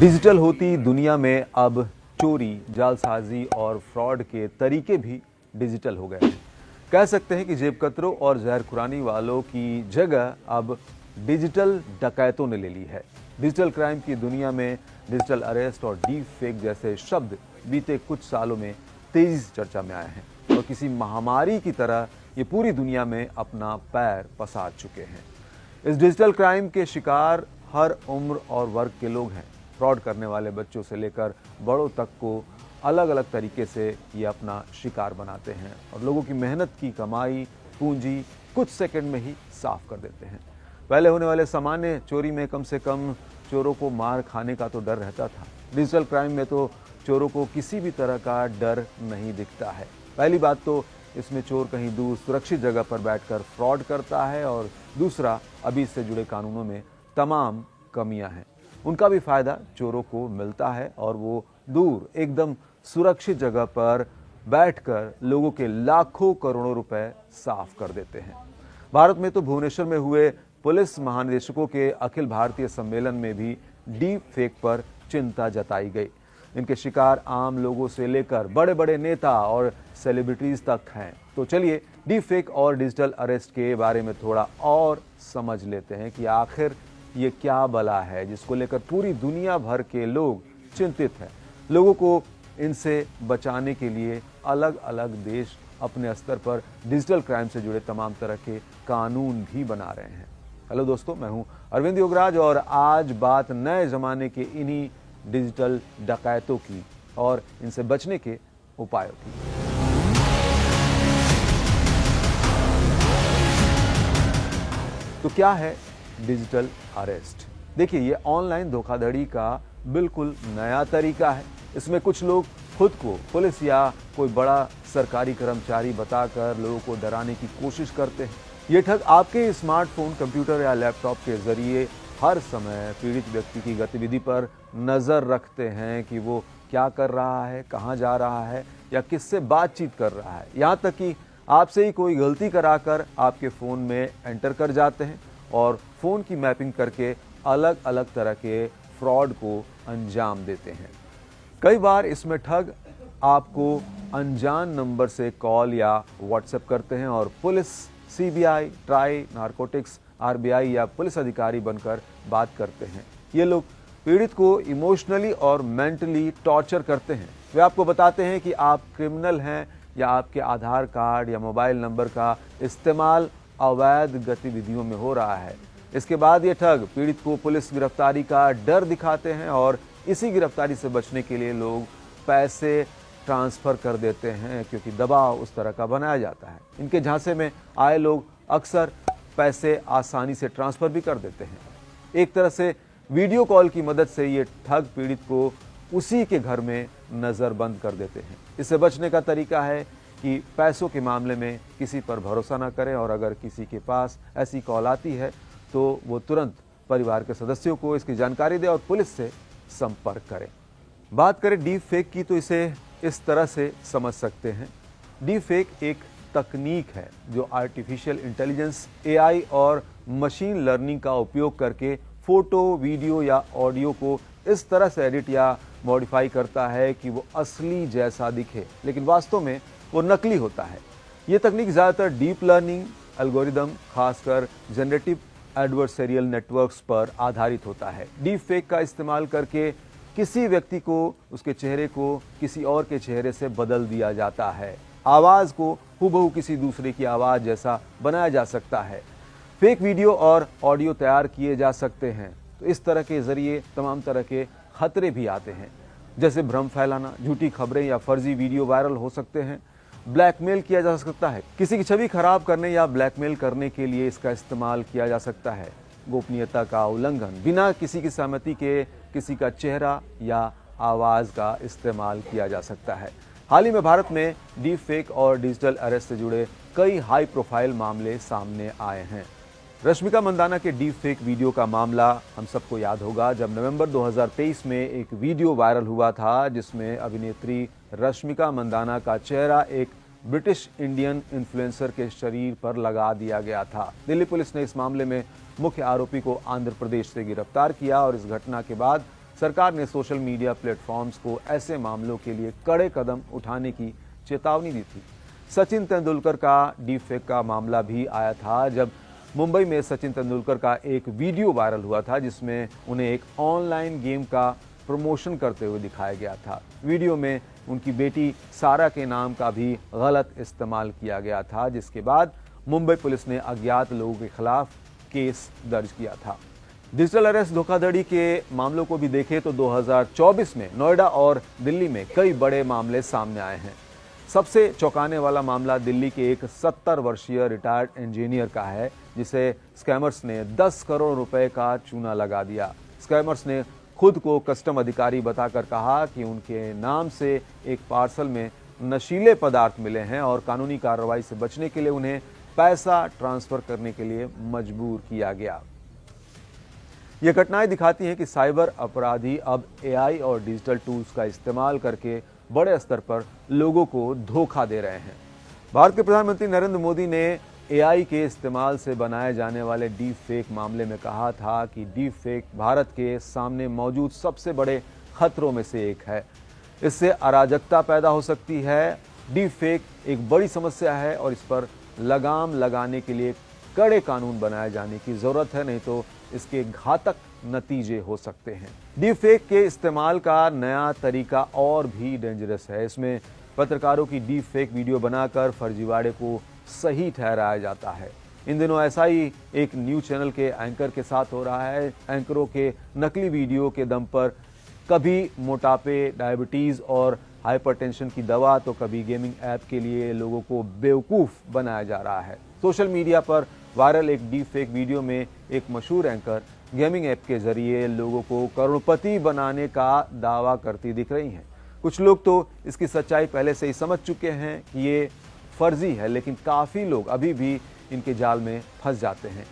Digital होती दुनिया में अब चोरी, जालसाजी और फ्रॉड के तरीके भी डिजिटल हो गए हैं। कह सकते हैं कि जेबकतरों और जहरखुरानी वालों की जगह अब डिजिटल डकैतों ने ले ली है। डिजिटल क्राइम की दुनिया में डिजिटल अरेस्ट और डीप फेक जैसे शब्द बीते कुछ सालों में तेजी से चर्चा में आए हैं और किसी महामारी की तरह ये पूरी दुनिया में अपना पैर पसार चुके हैं। इस डिजिटल क्राइम के शिकार हर उम्र और वर्ग के लोग हैं। फ्रॉड करने वाले बच्चों से लेकर बड़ों तक को अलग अलग तरीके से ये अपना शिकार बनाते हैं और लोगों की मेहनत की कमाई, पूंजी कुछ सेकंड में ही साफ कर देते हैं। पहले होने वाले सामान्य चोरी में कम से कम चोरों को मार खाने का तो डर रहता था। डिजिटल क्राइम में तो चोरों को किसी भी तरह का डर नहीं दिखता है। पहली बात तो इसमें चोर कहीं दूर सुरक्षित जगह पर बैठकर फ्रॉड करता है और दूसरा, अभी इससे जुड़े कानूनों में तमाम कमियां हैं। उनका भी फायदा चोरों को मिलता है और वो दूर एकदम सुरक्षित जगह पर बैठकर लोगों के लाखों करोड़ों रुपए साफ कर देते हैं। भारत में तो भुवनेश्वर में हुए पुलिस महानिदेशकों के अखिल भारतीय सम्मेलन में भी डीप फेक पर चिंता जताई गई। इनके शिकार आम लोगों से लेकर बड़े बड़े नेता और सेलिब्रिटीज तक हैं। तो चलिए डीप फेक और डिजिटल अरेस्ट के बारे में थोड़ा और समझ लेते हैं कि आखिर ये क्या बला है जिसको लेकर पूरी दुनिया भर के लोग चिंतित हैं। लोगों को इनसे बचाने के लिए अलग अलग देश अपने स्तर पर डिजिटल क्राइम से जुड़े तमाम तरह के कानून भी बना रहे हैं। हेलो दोस्तों, मैं हूं अरविंद योगराज और आज बात नए जमाने के इन्हीं डिजिटल डकैतों की और इनसे बचने के उपायों की। तो क्या है डिजिटल अरेस्ट? देखिए, ये ऑनलाइन धोखाधड़ी का बिल्कुल नया तरीका है। इसमें कुछ लोग खुद को पुलिस या कोई बड़ा सरकारी कर्मचारी बताकर लोगों को डराने की कोशिश करते हैं। ये ठग आपके स्मार्टफोन, कंप्यूटर या लैपटॉप के जरिए हर समय पीड़ित व्यक्ति की गतिविधि पर नजर रखते हैं कि वो क्या कर रहा है, कहाँ जा रहा है या किससे बातचीत कर रहा है। यहाँ तक कि आपसे ही कोई गलती कराकर आपके फ़ोन में एंटर कर जाते हैं और फ़ोन की मैपिंग करके अलग अलग तरह के फ्रॉड को अंजाम देते हैं। कई बार इसमें ठग आपको अनजान नंबर से कॉल या व्हाट्सएप करते हैं और police, CBI, try, narcotics, RBI या पुलिस अधिकारी बनकर बात करते हैं। ये लोग पीड़ित को इमोशनली और मेंटली टॉर्चर करते हैं। वे आपको बताते हैं कि आप क्रिमिनल हैं या आपके आधार कार्ड या मोबाइल नंबर का इस्तेमाल अवैध गतिविधियों में हो रहा है। इसके बाद ये ठग पीड़ित को पुलिस गिरफ्तारी का डर दिखाते हैं और इसी गिरफ्तारी से बचने के लिए लोग पैसे ट्रांसफ़र कर देते हैं क्योंकि दबाव उस तरह का बनाया जाता है। इनके झांसे में आए लोग अक्सर पैसे आसानी से ट्रांसफ़र भी कर देते हैं। एक तरह से वीडियो कॉल की मदद से ये ठग पीड़ित को उसी के घर में नज़रबंद कर देते हैं। इससे बचने का तरीका है कि पैसों के मामले में किसी पर भरोसा ना करें और अगर किसी के पास ऐसी कॉल आती है तो वो तुरंत परिवार के सदस्यों को इसकी जानकारी दें और पुलिस से संपर्क करें। बात करें डीप फेक की तो इसे इस तरह से समझ सकते हैं। डीप फेक एक तकनीक है जो आर्टिफिशियल इंटेलिजेंस, एआई और मशीन लर्निंग का उपयोग करके फोटो, वीडियो या ऑडियो को इस तरह से एडिट या मॉडिफाई करता है कि वो असली जैसा दिखे, लेकिन वास्तव में वो नकली होता है। ये तकनीक ज़्यादातर डीप लर्निंग एल्गोरिदम, खासकर जनरेटिव एडवर्सरियल नेटवर्क्स पर आधारित होता है। डीप फेक का इस्तेमाल करके किसी व्यक्ति को, उसके चेहरे को किसी और के चेहरे से बदल दिया जाता है। आवाज़ को हूबहू किसी दूसरे की आवाज़ जैसा बनाया जा सकता है। फेक वीडियो और ऑडियो तैयार किए जा सकते हैं। तो इस तरह के जरिए तमाम तरह के खतरे भी आते हैं, जैसे भ्रम फैलाना, झूठी खबरें या फर्जी वीडियो वायरल हो सकते हैं। ब्लैकमेल किया जा सकता है, किसी की छवि खराब करने या ब्लैकमेल करने के लिए इसका इस्तेमाल किया जा सकता है। गोपनीयता का उल्लंघन, बिना किसी की सहमति के किसी का चेहरा या आवाज़ का इस्तेमाल किया जा सकता है। हाल ही में भारत में डीप फेक और डिजिटल अरेस्ट से जुड़े कई हाई प्रोफाइल मामले सामने आए हैं। रश्मिका मंदाना के डीप फेक वीडियो का मामला हम सबको याद होगा, जब नवंबर 2023 में एक वीडियो वायरल हुआ था जिसमें अभिनेत्री रश्मिका मंदाना का चेहरा एक ब्रिटिश इंडियन इन्फ्लुएंसर के शरीर पर लगा दिया गया था। दिल्ली पुलिस ने इस मामले में मुख्य आरोपी को आंध्र प्रदेश से गिरफ्तार किया और इस घटना के बाद सरकार ने सोशल मीडिया प्लेटफॉर्म्स को ऐसे मामलों के लिए कड़े कदम उठाने की चेतावनी दी थी। सचिन तेंदुलकर का डीप फेक का मामला भी आया था, जब मुंबई में सचिन तेंदुलकर का एक वीडियो वायरल हुआ था जिसमें उन्हें एक ऑनलाइन गेम का प्रमोशन करते हुए दिखाया गया था। वीडियो में उनकी बेटी सारा के नाम का भी गलत इस्तेमाल किया गया था, जिसके बाद मुंबई पुलिस ने अज्ञात लोगों के खिलाफ केस दर्ज किया था। डिजिटल अरेस्ट धोखाधड़ी के मामलों को भी देखें तो 2024 में नोएडा और दिल्ली में कई बड़े मामले सामने आए हैं। सबसे चौंकाने वाला मामला दिल्ली के एक 70 वर्षीय रिटायर्ड इंजीनियर का है, जिसे स्कैमर्स ने 10 करोड़ रुपए का चूना लगा दिया। स्कैमर्स ने खुद को कस्टम अधिकारी बताकर कहा कि उनके नाम से एक पार्सल में नशीले पदार्थ मिले हैं और कानूनी कार्रवाई से बचने के लिए उन्हें पैसा ट्रांसफर करने के लिए मजबूर किया गया। ये घटनाएं दिखाती हैं कि साइबर अपराधी अब एआई और डिजिटल टूल्स का इस्तेमाल करके बड़े स्तर पर लोगों को धोखा दे रहे हैं। भारत के प्रधानमंत्री नरेंद्र मोदी ने एआई के इस्तेमाल से बनाए जाने वाले डीप फेक मामले में कहा था कि डीप फेक भारत के सामने मौजूद सबसे बड़े खतरों में से एक है। इससे अराजकता पैदा हो सकती है। डीप फेक एक बड़ी समस्या है और इस पर लगाम लगाने के लिए कड़े कानून बनाए जाने की जरूरत है, नहीं तो इसके घातक नतीजे हो सकते हैं। डीप फेक के इस्तेमाल का नया तरीका और भी डेंजरस है। इसमें पत्रकारों की डीप फेक वीडियो बनाकर फर्जीवाड़े को सही ठहराया जाता है। इन दिनों ऐसा ही एक न्यूज चैनल के एंकर के साथ हो रहा है। एंकरों के नकली वीडियो के दम पर कभी मोटापे, डायबिटीज और हाइपरटेंशन की दवा, तो कभी गेमिंग ऐप के लिए लोगों को बेवकूफ बनाया जा रहा है। सोशल मीडिया पर वायरल एक डीप फेक वीडियो में एक मशहूर एंकर गेमिंग ऐप के जरिए लोगों को करोड़पति बनाने का दावा करती दिख रही हैं। कुछ लोग तो इसकी सच्चाई पहले से ही समझ चुके हैं कि ये फर्जी है, लेकिन काफ़ी लोग अभी भी इनके जाल में फंस जाते हैं।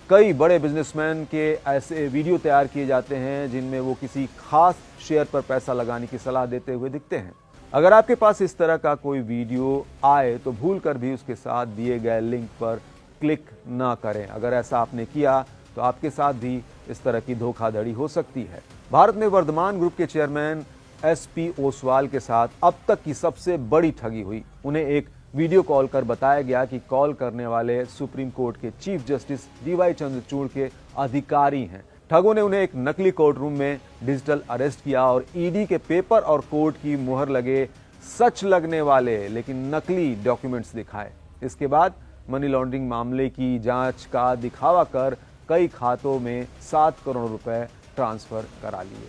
कई बड़े बिजनेसमैन के ऐसे वीडियो तैयार किए जाते हैं जिनमें वो किसी खास शेयर पर पैसा लगाने की सलाह देते हुए दिखते हैं। अगर आपके पास इस तरह का कोई वीडियो आए तो भूल कर भी उसके साथ दिए गए लिंक पर क्लिक ना करें। अगर ऐसा आपने किया तो आपके साथ भी इस तरह की धोखाधड़ी हो सकती है। भारत में वर्धमान ग्रुप के चेयरमैन एसपी ओसवाल के साथ अब तक की सबसे बड़ी ठगी हुई। उन्हें एक वीडियो कॉल कर बताया गया कि कॉल करने वाले सुप्रीम कोर्ट के चीफ जस्टिस डीवाई चंद्रचूड़ के अधिकारी हैं। ठगों ने उन्हें एक नकली कोर्ट रूम में डिजिटल अरेस्ट किया और ईडी के पेपर और कोर्ट की मुहर लगे सच लगने वाले लेकिन नकली डॉक्यूमेंट्स दिखाए। इसके बाद मनी लॉन्ड्रिंग मामले की जांच का दिखावा कर कई खातों में 7 करोड़ रुपए ट्रांसफर करा लिए।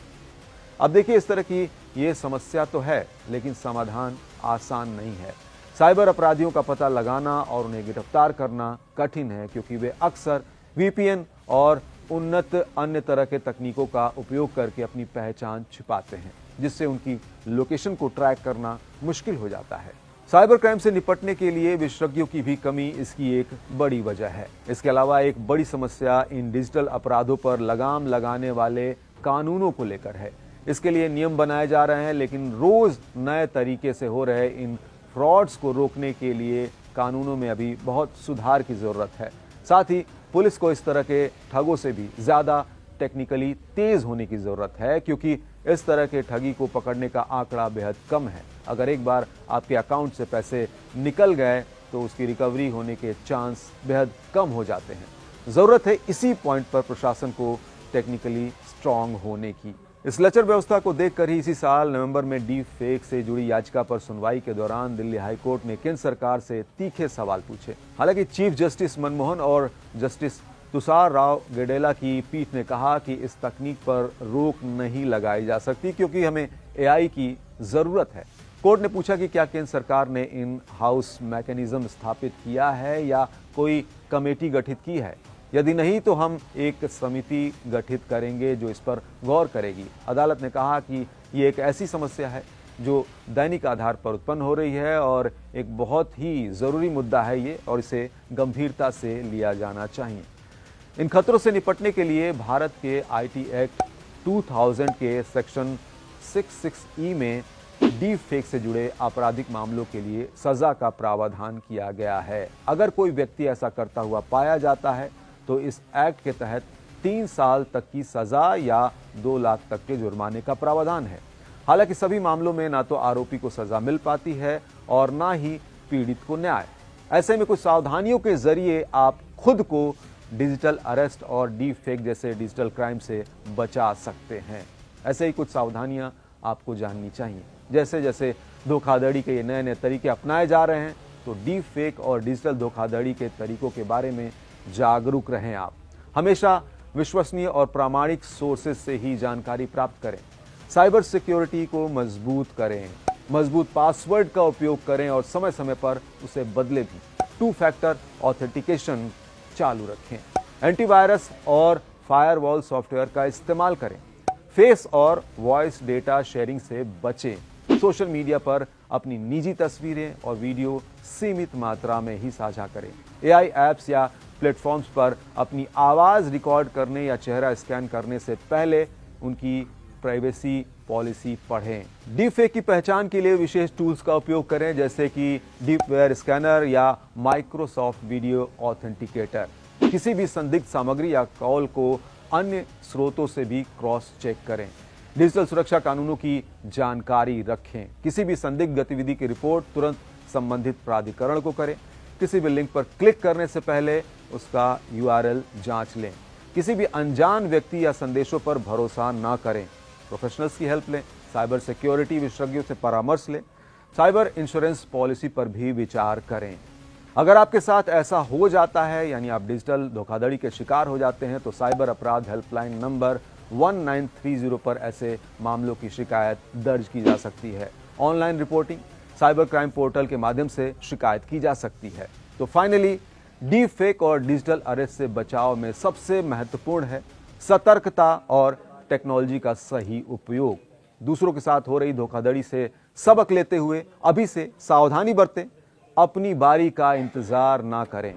अब देखिए, इस तरह की ये समस्या तो है, लेकिन समाधान आसान नहीं है। साइबर अपराधियों का पता लगाना और उन्हें गिरफ्तार करना कठिन है, क्योंकि वे अक्सर वीपीएन और उन्नत अन्य तरह के तकनीकों का उपयोग करके अपनी पहचान छिपाते हैं, जिससे उनकी लोकेशन को ट्रैक करना मुश्किल हो जाता है। साइबर क्राइम से निपटने के लिए विशेषज्ञों की भी कमी इसकी एक बड़ी वजह है। इसके अलावा एक बड़ी समस्या इन डिजिटल अपराधों पर लगाम लगाने वाले कानूनों को लेकर है। इसके लिए नियम बनाए जा रहे हैं, लेकिन रोज नए तरीके से हो रहे इन फ्रॉड्स को रोकने के लिए कानूनों में अभी बहुत सुधार की जरूरत है। साथ ही पुलिस को इस तरह के ठगों से भी ज्यादा टेक्निकली तेज होने की जरूरत है, क्योंकि इस तरह के ठगी को पकड़ने का आंकड़ा बेहद कम है। अगर एक बार आपके अकाउंट से पैसे निकल गए तो उसकी रिकवरी होने के चांस बेहद कम हो जाते हैं। जरूरत है इसी पॉइंट पर प्रशासन को टेक्निकली स्ट्रांग होने की। इस लचर व्यवस्था को देखकर ही इसी साल नवंबर में डीप फेक से जुड़ी याचिका पर सुनवाई के दौरान दिल्ली हाईकोर्ट ने केंद्र सरकार से तीखे सवाल पूछे। हालांकि चीफ जस्टिस मनमोहन और जस्टिस तुषार राव गेडेला की पीठ ने कहा कि इस तकनीक पर रोक नहीं लगाई जा सकती, क्योंकि हमें एआई की जरूरत है। कोर्ट ने पूछा कि क्या केंद्र सरकार ने इन हाउस मैकेनिज्म स्थापित किया है या कोई कमेटी गठित की है। यदि नहीं तो हम एक समिति गठित करेंगे जो इस पर गौर करेगी। अदालत ने कहा कि ये एक ऐसी समस्या है जो दैनिक आधार पर उत्पन्न हो रही है और एक बहुत ही ज़रूरी मुद्दा है ये, और इसे गंभीरता से लिया जाना चाहिए। इन खतरों से निपटने के लिए भारत के आईटी एक्ट 2000 के सेक्शन 66E में डीप फेक से जुड़े आपराधिक मामलों के लिए सजा का प्रावधान किया गया है। अगर कोई व्यक्ति ऐसा करता हुआ पाया जाता है तो इस एक्ट के तहत 3 साल तक की सजा या 2 लाख तक के जुर्माने का प्रावधान है। हालांकि सभी मामलों में ना तो आरोपी को सजा मिल पाती है और ना ही पीड़ित को न्याय। ऐसे में कुछ सावधानियों के जरिए आप खुद को डिजिटल अरेस्ट और डीप फेक जैसे डिजिटल क्राइम से बचा सकते हैं। ऐसे ही कुछ सावधानियां आपको जाननी चाहिए। जैसे जैसे धोखाधड़ी के ये नए नए तरीके अपनाए जा रहे हैं, तो डीप फेक और डिजिटल धोखाधड़ी के तरीकों के बारे में जागरूक रहें। आप हमेशा विश्वसनीय और प्रामाणिक सोर्सेज से ही जानकारी प्राप्त करें। साइबर सिक्योरिटी को मजबूत करें, मजबूत पासवर्ड का उपयोग करें और समय समय पर उसे बदले भी। 2 फैक्टर ऑथेंटिकेशन चालू रखें। एंटीवायरस और फायरवॉल सॉफ्टवेयर का इस्तेमाल करें। फेस और वॉइस डेटा शेयरिंग से बचें। सोशल मीडिया पर अपनी निजी तस्वीरें और वीडियो सीमित मात्रा में ही साझा करें। एआई ऐप्स या प्लेटफॉर्म्स पर अपनी आवाज रिकॉर्ड करने या चेहरा स्कैन करने से पहले उनकी प्राइवेसी पॉलिसी पढ़ें। डीप फेक की पहचान के लिए विशेष टूल्स का उपयोग करें, जैसे कि डीपवेयर स्कैनर या माइक्रोसॉफ्ट वीडियो ऑथेंटिकेटर। किसी भी संदिग्ध सामग्री या कॉल को अन्य स्रोतों से भी क्रॉस चेक करें। डिजिटल सुरक्षा कानूनों की जानकारी रखें। किसी भी संदिग्ध गतिविधि की रिपोर्ट तुरंत संबंधित प्राधिकरण को करें। किसी भी लिंक पर क्लिक करने से पहले उसका URL जांच लें। किसी भी अनजान व्यक्ति या संदेशों पर भरोसा ना करें। प्रोफेशनल्स की हेल्प लें। साइबर सिक्योरिटी विशेषज्ञों से परामर्श लें। साइबर इंश्योरेंस पॉलिसी पर भी विचार करें। अगर आपके साथ ऐसा हो जाता है, यानी आप डिजिटल धोखाधड़ी के शिकार हो जाते हैं, तो साइबर अपराध हेल्पलाइन नंबर 1930 पर ऐसे मामलों की शिकायत दर्ज की जा सकती है। Online reporting, cyber crime portal के माध्यम से शिकायत की जा सकती है। तो फाइनली, डीप फेक और डिजिटल अरेस्ट से बचाव में सबसे महत्वपूर्ण है सतर्कता और टेक्नोलॉजी का सही उपयोग। दूसरों के साथ हो रही धोखाधड़ी से सबक लेते हुए अभी से सावधानी बरतें। अपनी बारी का इंतजार ना करें।